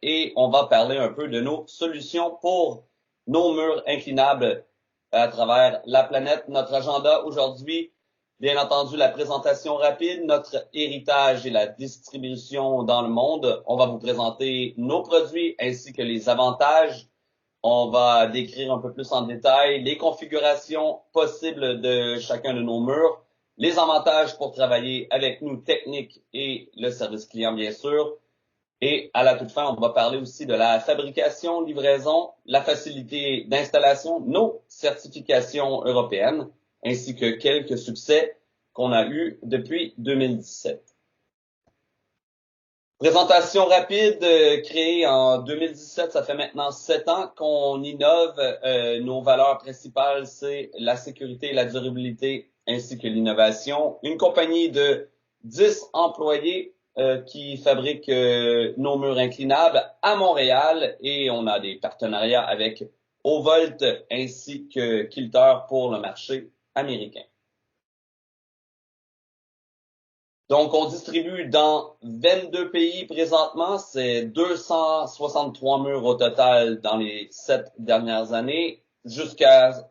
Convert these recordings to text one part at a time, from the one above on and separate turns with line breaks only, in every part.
et on va parler un peu de nos solutions pour nos murs inclinables à travers la planète. Notre agenda aujourd'hui, bien entendu, la présentation rapide, notre héritage et la distribution dans le monde. On va vous présenter nos produits ainsi que les avantages. On va décrire un peu plus en détail les configurations possibles de chacun de nos murs, les avantages pour travailler avec nous, techniques et le service client, bien sûr. Et à la toute fin, on va parler aussi de la fabrication, livraison, la facilité d'installation, nos certifications européennes, ainsi que quelques succès qu'on a eus depuis 2017. Présentation rapide, créée en 2017, ça fait maintenant 7 ans qu'on innove. Nos valeurs principales, c'est la sécurité et la durabilité, ainsi que l'innovation. Une compagnie de 10 employés qui fabrique nos murs inclinables à Montréal et on a des partenariats avec Ovolt ainsi que Kilter pour le marché américain. Donc, on distribue dans 22 pays présentement. C'est 263 murs au total dans les 7 dernières années. Jusqu'à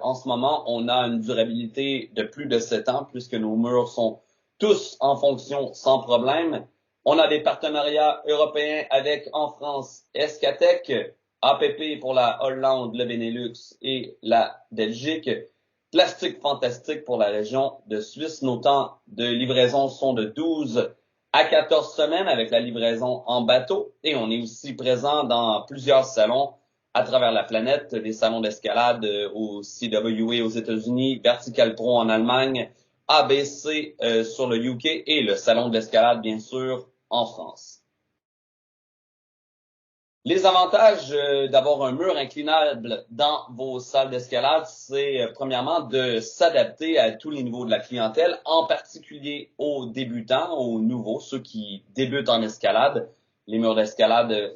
en ce moment, on a une durabilité de plus de 7 ans puisque nos murs sont tous en fonction sans problème. On a des partenariats européens avec, en France, Escatec, APP pour la Hollande, le Benelux et la Belgique. Plastique Fantastique pour la région de Suisse. Nos temps de livraison sont de 12 à 14 semaines avec la livraison en bateau. Et on est aussi présent dans plusieurs salons à travers la planète. Des salons d'escalade au CWA aux États-Unis, Vertical Pro en Allemagne, ABC sur le UK et le salon de l'escalade, bien sûr, en France. Les avantages d'avoir un mur inclinable dans vos salles d'escalade, c'est premièrement de s'adapter à tous les niveaux de la clientèle, en particulier aux débutants, aux nouveaux, ceux qui débutent en escalade. Les murs d'escalade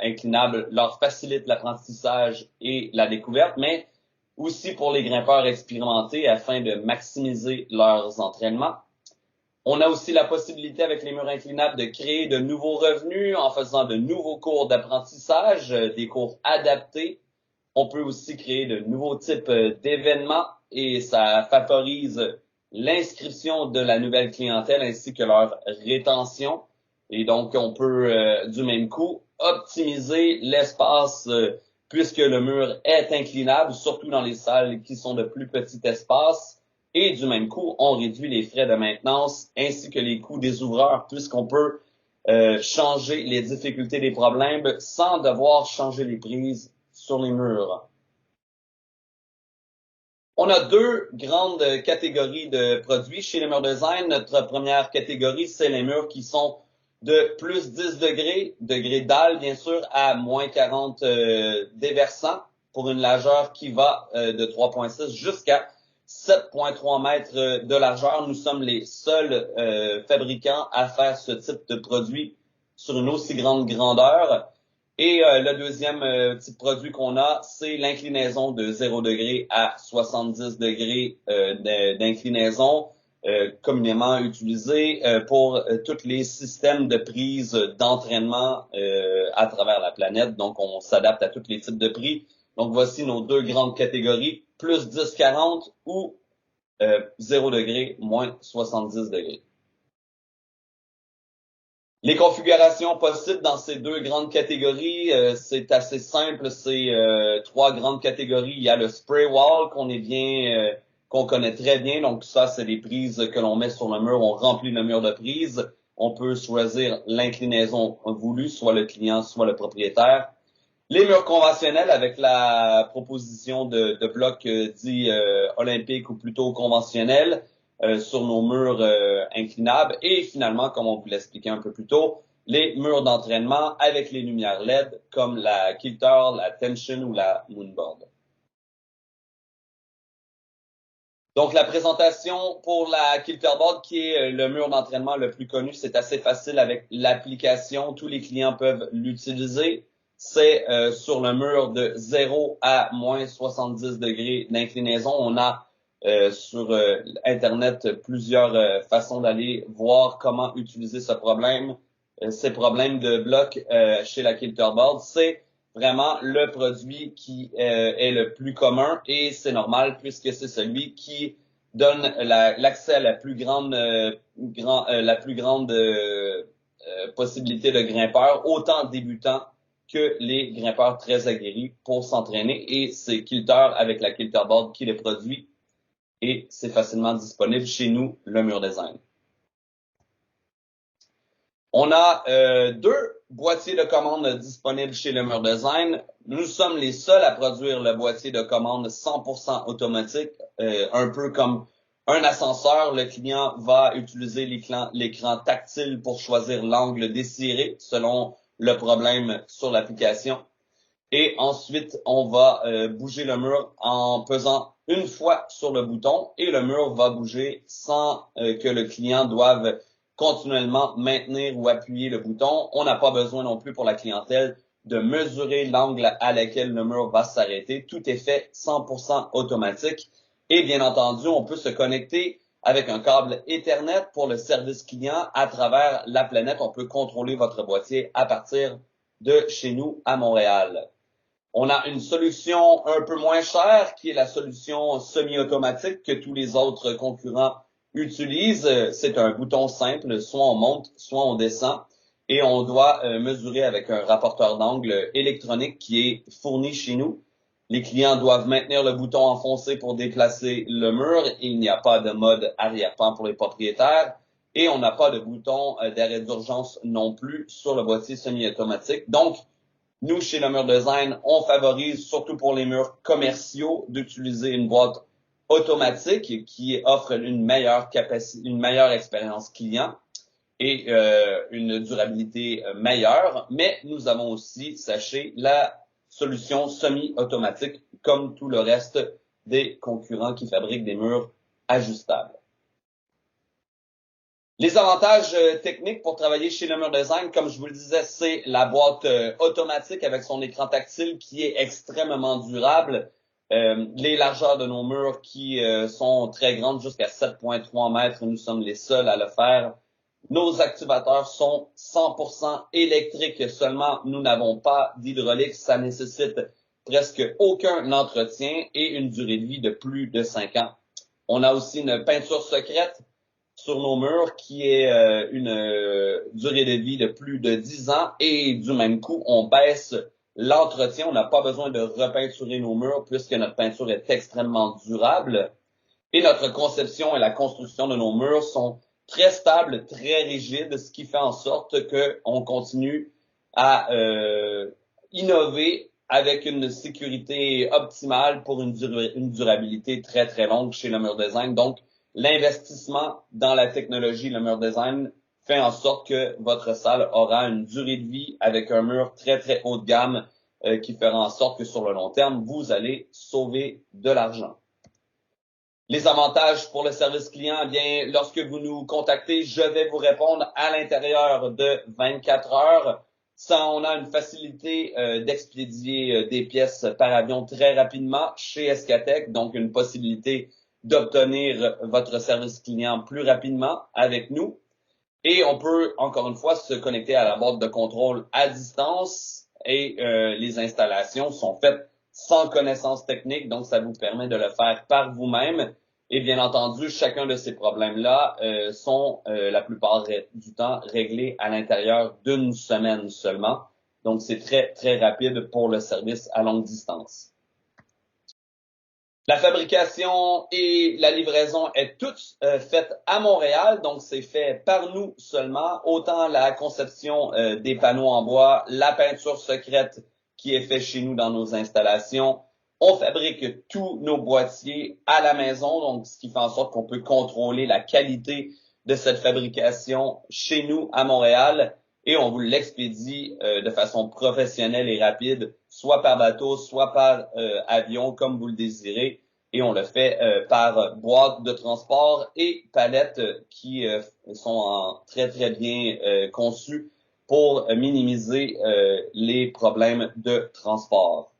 inclinables leur facilitent l'apprentissage et la découverte, mais aussi pour les grimpeurs expérimentés afin de maximiser leurs entraînements. On a aussi la possibilité avec les murs inclinables de créer de nouveaux revenus en faisant de nouveaux cours d'apprentissage, des cours adaptés. On peut aussi créer de nouveaux types d'événements et ça favorise l'inscription de la nouvelle clientèle ainsi que leur rétention. Et donc, on peut du même coup optimiser l'espace puisque le mur est inclinable, surtout dans les salles qui sont de plus petit espace. Et du même coup, on réduit les frais de maintenance ainsi que les coûts des ouvreurs puisqu'on peut changer les difficultés des problèmes sans devoir changer les prises sur les murs. On a deux grandes catégories de produits chez les Murs Design. Notre première catégorie, c'est les murs qui sont de plus 10 degrés, degrés dalle bien sûr, à moins 40 déversants pour une largeur qui va de 3,6 jusqu'à 7,3 mètres de largeur. Nous sommes les seuls fabricants à faire ce type de produit sur une aussi grande grandeur. Et le deuxième type de produit qu'on a, c'est l'inclinaison de 0 degré à 70 degrés d'inclinaison, communément utilisée pour tous les systèmes de prise d'entraînement à travers la planète. Donc, on s'adapte à tous les types de prix. Donc, voici nos deux grandes catégories, plus 10-40 ou 0 degré, moins 70 degrés. Les configurations possibles dans ces deux grandes catégories, c'est assez simple. C'est trois grandes catégories. Il y a le spray wall qu'on connaît très bien. Donc ça, c'est des prises que l'on met sur le mur. On remplit le mur de prise. On peut choisir l'inclinaison voulue, soit le client, soit le propriétaire. Les murs conventionnels avec la proposition de blocs dits olympiques ou plutôt conventionnels sur nos murs inclinables. Et finalement, comme on vous l'expliquait un peu plus tôt, les murs d'entraînement avec les lumières LED comme la Kilter, la Tension ou la Moonboard. Donc, la présentation pour la Kilterboard, qui est le mur d'entraînement le plus connu, c'est assez facile avec l'application. Tous les clients peuvent l'utiliser. C'est sur le mur de 0 à moins 70 degrés d'inclinaison. On a sur Internet plusieurs façons d'aller voir comment utiliser ce problème. ces problèmes de bloc chez la Kilterboard, c'est vraiment le produit qui est le plus commun et c'est normal puisque c'est celui qui donne l'accès à la plus grande possibilité de grimpeurs, autant débutants que les grimpeurs très aguerris pour s'entraîner. Et c'est Kilter avec la Kilterboard qui les produit et c'est facilement disponible chez nous, le Mur Design. On a deux boîtiers de commande disponibles chez le Mur Design. Nous sommes les seuls à produire le boîtier de commande 100% automatique, un peu comme un ascenseur. Le client va utiliser l'écran tactile pour choisir l'angle désiré selon le problème sur l'application. Et ensuite, on va bouger le mur en pesant une fois sur le bouton et le mur va bouger sans que le client doive continuellement maintenir ou appuyer le bouton. On n'a pas besoin non plus pour la clientèle de mesurer l'angle à laquelle le mur va s'arrêter. Tout est fait 100% automatique. Et bien entendu, on peut se connecter avec un câble Ethernet pour le service client à travers la planète. On peut contrôler votre boîtier à partir de chez nous à Montréal. On a une solution un peu moins chère qui est la solution semi-automatique que tous les autres concurrents utilisent. C'est un bouton simple, soit on monte, soit on descend et on doit mesurer avec un rapporteur d'angle électronique qui est fourni chez nous. Les clients doivent maintenir le bouton enfoncé pour déplacer le mur. Il n'y a pas de mode arrière-plan pour les propriétaires et on n'a pas de bouton d'arrêt d'urgence non plus sur le boîtier semi-automatique. Donc, nous, chez le Mur Design, on favorise, surtout pour les murs commerciaux, d'utiliser une boîte automatique qui offre une meilleure expérience client et une durabilité meilleure. Mais nous avons aussi, sachez, la solution semi-automatique, comme tout le reste des concurrents qui fabriquent des murs ajustables. Les avantages techniques pour travailler chez le Mur Design, comme je vous le disais, c'est la boîte automatique avec son écran tactile qui est extrêmement durable. Les largeurs de nos murs qui sont très grandes, jusqu'à 7,3 mètres, nous sommes les seuls à le faire. Nos activateurs sont 100% électriques seulement. Nous n'avons pas d'hydraulique. Ça nécessite presque aucun entretien et une durée de vie de plus de 5 ans. On a aussi une peinture secrète sur nos murs qui est une durée de vie de plus de 10 ans et du même coup, on baisse l'entretien. On n'a pas besoin de repeinturer nos murs puisque notre peinture est extrêmement durable. Et notre conception et la construction de nos murs sont très stables, très rigides, ce qui fait en sorte qu'on continue à innover avec une sécurité optimale pour une durabilité très, très longue chez le Mur Design. Donc, l'investissement dans la technologie, le Mur Design, fait en sorte que votre salle aura une durée de vie avec un mur très, très haut de gamme qui fera en sorte que sur le long terme, vous allez sauver de l'argent. Les avantages pour le service client, eh bien, lorsque vous nous contactez, je vais vous répondre à l'intérieur de 24 heures. Ça, on a une facilité d'expédier des pièces par avion très rapidement chez Escatec, donc une possibilité d'obtenir votre service client plus rapidement avec nous. Et on peut, encore une fois, se connecter à la boîte de contrôle à distance et les installations sont faites sans connaissance technique, donc ça vous permet de le faire par vous-même. Et bien entendu, chacun de ces problèmes-là sont la plupart du temps réglés à l'intérieur d'une semaine seulement. Donc c'est très, très rapide pour le service à longue distance. La fabrication et la livraison est toute faite à Montréal, donc c'est fait par nous seulement. Autant la conception des panneaux en bois, la peinture secrète qui est faite chez nous dans nos installations. On fabrique tous nos boîtiers à la maison, donc ce qui fait en sorte qu'on peut contrôler la qualité de cette fabrication chez nous à Montréal. Et on vous l'expédie de façon professionnelle et rapide, soit par bateau, soit par avion, comme vous le désirez. Et on le fait par boîte de transport et palettes qui sont très, très bien conçues pour minimiser les problèmes de transport.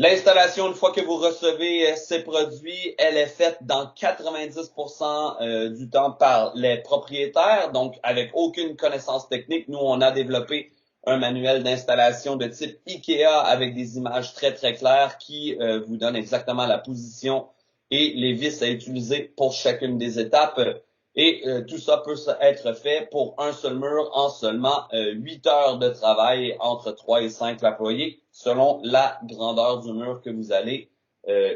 L'installation, une fois que vous recevez ces produits, elle est faite dans 90% du temps par les propriétaires, donc avec aucune connaissance technique. Nous, on a développé un manuel d'installation de type IKEA avec des images très, très claires qui vous donnent exactement la position et les vis à utiliser pour chacune des étapes. Et tout ça peut être fait pour un seul mur en seulement 8 heures de travail entre 3 et 5 employés selon la grandeur du mur que vous allez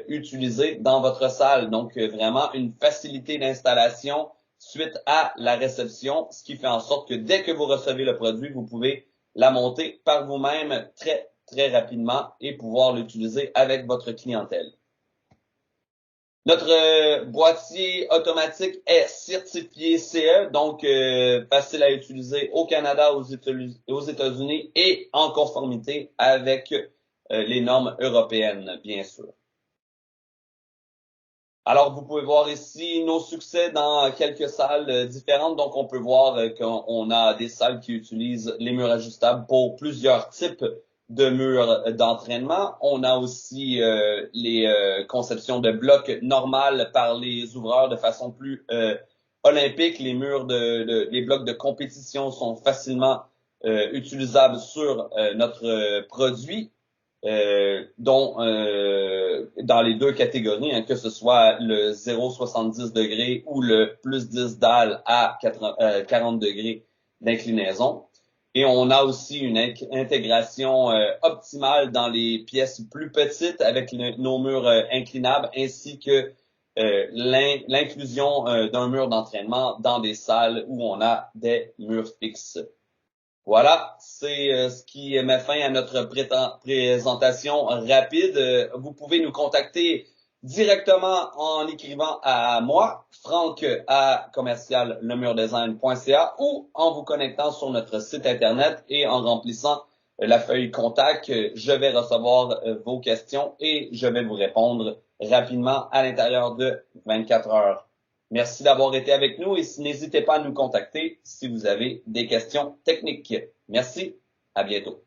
utiliser dans votre salle. Donc, vraiment une facilité d'installation suite à la réception, ce qui fait en sorte que dès que vous recevez le produit, vous pouvez la monter par vous-même très, très rapidement et pouvoir l'utiliser avec votre clientèle. Notre boîtier automatique est certifié CE, donc facile à utiliser au Canada, aux États-Unis et en conformité avec les normes européennes, bien sûr. Alors, vous pouvez voir ici nos succès dans quelques salles différentes. Donc, on peut voir qu'on a des salles qui utilisent les murs ajustables pour plusieurs types de murs d'entraînement. On a aussi les conceptions de blocs normales par les ouvreurs de façon plus olympique. Les murs les blocs de compétition sont facilement utilisables sur notre produit. Dont dans les deux catégories, hein, que ce soit le 0,70 degrés ou le plus 10 dalles à 40 degrés d'inclinaison. Et on a aussi une intégration optimale dans les pièces plus petites avec nos murs inclinables ainsi que l'inclusion d'un mur d'entraînement dans des salles où on a des murs fixes. Voilà, c'est ce qui met fin à notre présentation rapide. Vous pouvez nous contacter directement en écrivant à moi, Franck, à commercial-lemurdesign.ca ou en vous connectant sur notre site internet et en remplissant la feuille contact. Je vais recevoir vos questions et je vais vous répondre rapidement à l'intérieur de 24 heures. Merci d'avoir été avec nous et n'hésitez pas à nous contacter si vous avez des questions techniques. Merci, à bientôt.